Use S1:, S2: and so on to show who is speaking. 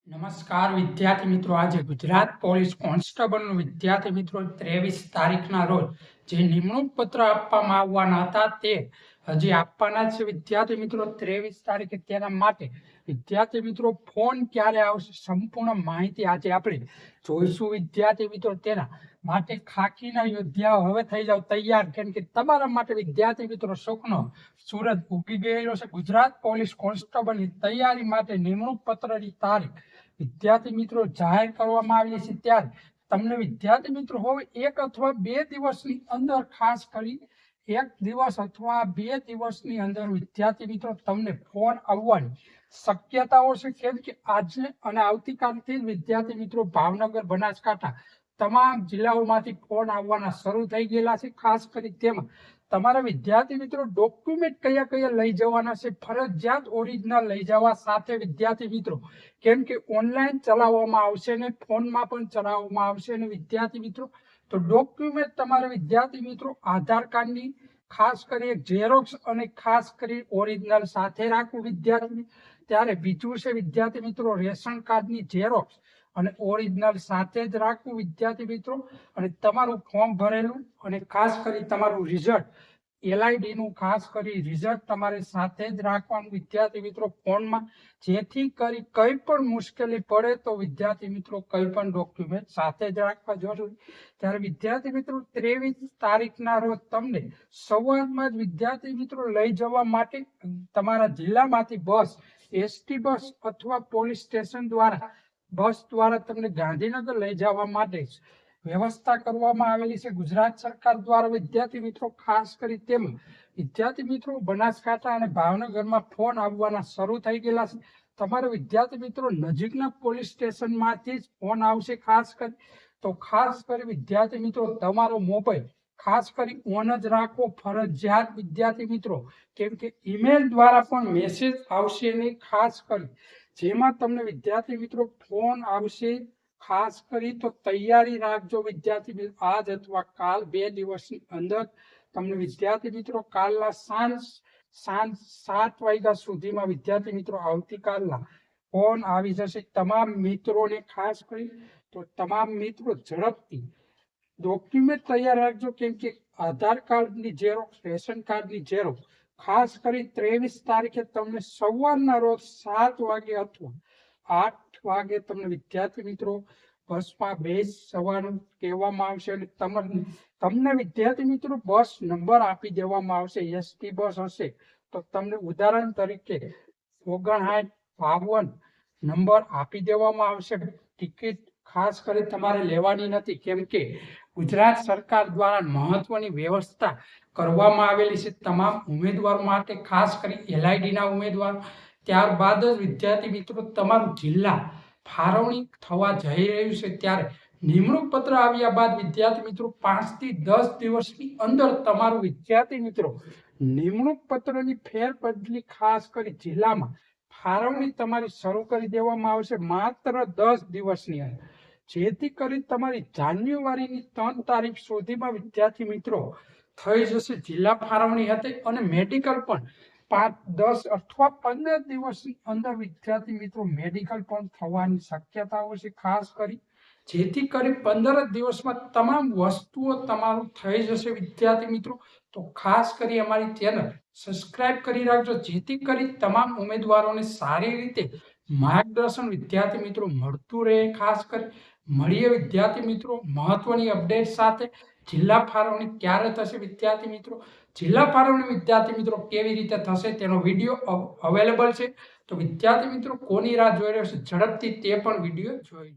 S1: નમસ્કાર વિદ્યાર્થી મિત્રો, આજે ગુજરાત પોલીસ કોન્સ્ટેબલનું વિદ્યાર્થી મિત્રો 23 તારીખના રોજ જે નિમણૂક પત્ર આપવામાં આવવાના હતા તે હજી આપવાના છે. વિદ્યાર્થી મિત્રો 23 તારીખે તેના માટે વિદ્યાર્થી મિત્રો ફોન ક્યારે આવશે સંપૂર્ણ માહિતી આજે આપણે જોઈશું. વિદ્યાર્થી મિત્રો તેના માટે ખાખીના યોદ્ધાઓ હવે થઈ જાવ તૈયાર, કેમ કે તમારા માટે વિદ્યાર્થી મિત્રો સપનો સૂરજ ઉગી ગયેલો છે. ગુજરાત પોલીસ કોન્સ્ટેબલની તૈયારી માટે નિમણૂક પત્રની તારીખ વિદ્યાર્થી મિત્રો જાહેર કરવામાં આવી છે. ત્યારે તમને વિદ્યાર્થી મિત્રો હવે 1 અથવા 2 દિવસની અંદર, ખાસ કરી 1 દિવસ અથવા 2 દિવસની અંદર વિદ્યાર્થી મિત્રો તમને ફોન આવવાની શક્યતાઓ છે, કેમ કે આજે અને આવતીકાલથી વિદ્યાર્થી મિત્રો ભાવનગર, બનાસકાંઠા તમામ જિલ્લાઓમાંથી ફોન આવવાના શરૂ થઈ ગયેલા છે. ખાસ કરી તેમાં તમારા વિદ્યાર્થી મિત્રો ડોક્યુમેન્ટ કયા કયા લઈ જવાના છે, ફરજિયાત ઓરિજિનલ લઈ જવા સાથે વિદ્યાર્થી મિત્રો, કેમ કે ઓનલાઈન ચલાવવામાં આવશે ને ફોનમાં પણ ચલાવવામાં આવશે. અને વિદ્યાર્થી મિત્રો તો ડોક્યુમેન્ટ તમારે વિદ્યાર્થી મિત્રો આધાર કાર્ડની ખાસ કરી એક ઝેરોક્સ અને ખાસ કરી ઓરિજિનલ સાથે રાખવું વિદ્યાર્થી. ત્યારે બીજું છે વિદ્યાર્થી મિત્રો રેશન કાર્ડની ઝેરોક્સ અને ઓરિજિનલ સાથે જ રાખવું વિદ્યાર્થી મિત્રો. અને તમારું ફોર્મ ભરેલું અને ખાસ કરી તમારું રિઝલ્ટ, LID નું ખાસ કરી રિઝલ્ટ તમારે સાથે જ રાખવાનું વિદ્યાર્થી મિત્રો ફોનમાં, જેથી કરી કંઈ પણ મુશ્કેલી પડે તો વિદ્યાર્થી મિત્રો કંઈ પણ ડોક્યુમેન્ટ સાથે જ રાખવા જરૂરી. ત્યારે વિદ્યાર્થી મિત્રો 23 તારીખના રોજ તમને સવારમાં જ વિદ્યાર્થી મિત્રો લઈ જવા માટે તમારા જિલ્લામાંથી બસ, ST બસ અથવા પોલીસ સ્ટેશન દ્વારા બસ દ્વારા તમને ગાંધીનગર લઈ જવા માટે વ્યવસ્થા કરવામાં આવેલી છે ગુજરાત સરકાર દ્વારા. વિદ્યાર્થી મિત્રો ખાસ કરી તેમાં વિદ્યાર્થી મિત્રો બનાસકાંઠા અને ભાવનગરમાં ફોન આવવાના શરૂ થઈ ગયેલા છે. તમારે વિદ્યાર્થી મિત્રો નજીકના પોલીસ સ્ટેશનમાંથી જ ફોન આવશે. ખાસ કરી વિદ્યાર્થી મિત્રો તમારો મોબાઈલ ખાસ કરી ઓન જ રાખવો ફરજિયાત વિદ્યાર્થી મિત્રો, કેમ કે ઈમેલ દ્વારા પણ મેસેજ આવશે નહીં. ખાસ કરી જેમાં તમને વિદ્યાર્થી મિત્રો ફોન આવશે, ખાસ કરી તો તૈયારી રાખજો વિદ્યાર્થી મિત્રો. આજ અથવા કાલ 2 દિવસની અંદર તમને વિદ્યાર્થી મિત્રો કાલના સાંજ 7 વાગ્યા સુધીમાં વિદ્યાર્થી મિત્રો આવતીકાલના ફોન આવી જશે તમામ મિત્રોને. ખાસ કરી તો તમામ મિત્રો ઝડપથી ડોક્યુમેન્ટ તૈયાર રાખજો, કેમ કે આધાર કાર્ડની ઝેરોક્સ, રેશન કાર્ડની ઝેરોક્સ ખાસ કરી 23 તારીખે તમને સવારના રોજ 7 વાગે અથવા 8 વાગે તમને વિદ્યાર્થી મિત્રો બસમાં બેસવાનું કહેવામાં આવશે. અને તમને વિદ્યાર્થી મિત્રો બસ નંબર આપી દેવામાં આવશે. ST બસ હશે તો તમને ઉદાહરણ તરીકે 5952 નંબર આપી દેવામાં આવશે. ટિકિટ ખાસ કરી તમારે લેવાની નથી, કેમ કે ગુજરાત સરકાર દ્વારા મહત્વની વ્યવસ્થા કરવામાં આવેલી છે તમામ ઉમેદવારો માટે, ખાસ કરી LID ના ઉમેદવારો. ત્યારબાદ જ વિદ્યાર્થી મિત્રો તમારું જિલ્લા ફાળવણી થવા જઈ રહ્યું છે. ત્યારે નિમણૂક પત્ર આવ્યા બાદ વિદ્યાર્થી મિત્રો 5 થી 10 દિવસની અંદર તમારું વિદ્યાર્થી મિત્રો નિમણૂક પત્રની ફેરબદલી ખાસ કરી જિલ્લામાં ફાળવણી તમારી શરૂ કરી દેવામાં આવશે માત્ર 10 દિવસની અંદર, જેથી કરી તમારી જાન્યુઆરીની 3 તારીખ સુધીમાં વિદ્યાર્થી મિત્રો થઈ જશે જિલ્લા ફાળવણી હતી. અને મેડિકલ પણ 5, 10 અથવા 15 દિવસની અંદર વિદ્યાર્થી મિત્રો મેડિકલ પણ થવાની શક્યતાઓ છે. ખાસ કરી જેથી કરી 15 દિવસમાં તમામ વસ્તુઓ તમારું થઈ જશે વિદ્યાર્થી મિત્રો. તો ખાસ કરી અમારી ચેનલ સબસ્ક્રાઇબ કરી રાખજો, જેથી કરી તમામ ઉમેદવારોને સારી રીતે માર્ગદર્શન વિદ્યાર્થી મિત્રો મળતું રહે. ખાસ કરી મળીએ વિદ્યાર્થી મિત્રો મહત્વની અપડેટ સાથે. જિલ્લા ફાળવણી ક્યારે થશે વિદ્યાર્થી મિત્રો, જિલ્લા ફાળવણી વિદ્યાર્થી મિત્રો કેવી રીતે થશે તેનો વિડીયો અવેલેબલ છે. તો વિદ્યાર્થી મિત્રો કોની રાહ જોઈ રહ્યો છે, ઝડપથી તે પણ વિડીયો જોઈ.